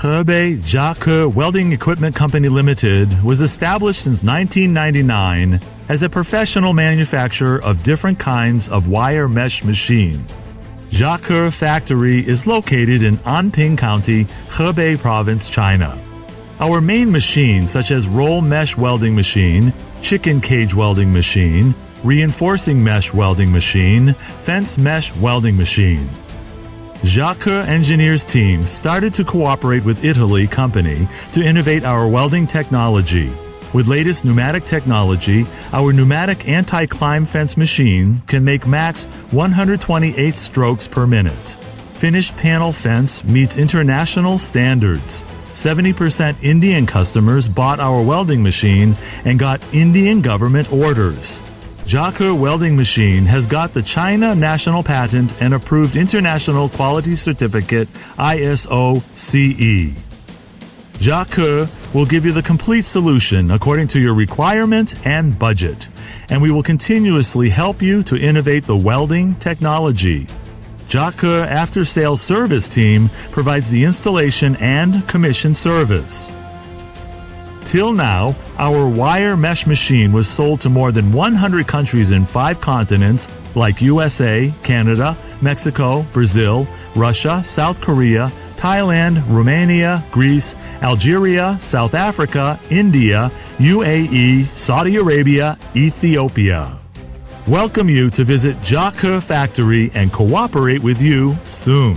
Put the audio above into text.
Hebei Jiake Welding Equipment Company Limited was established since 1999 as a professional manufacturer of different kinds of wire mesh machine. Jiake factory is located in Anping County, Hebei Province, China. Our main machines such as roll mesh welding machine, chicken cage welding machine, reinforcing mesh welding machine, fence mesh welding machine. Jiake engineers team started to cooperate with Italy company to innovate our welding technology. With latest pneumatic technology, our pneumatic anti-climb fence machine can make max 128 strokes per minute. Finished panel fence meets international standards. 70% Indian customers bought our welding machine and got Indian government orders. Jiake welding machine has got the China National Patent and approved International Quality Certificate ISO CE. Jiake will give you the complete solution according to your requirement and budget, and we will continuously help you to innovate the welding technology. Jiake after-sales service team provides the installation and commission service. Till now, our wire mesh machine was sold to more than 100 countries in 5 continents like USA, Canada, Mexico, Brazil, Russia, South Korea, Thailand, Romania, Greece, Algeria, South Africa, India, UAE, Saudi Arabia, Ethiopia. Welcome you to visit Jiake Factory and cooperate with you soon.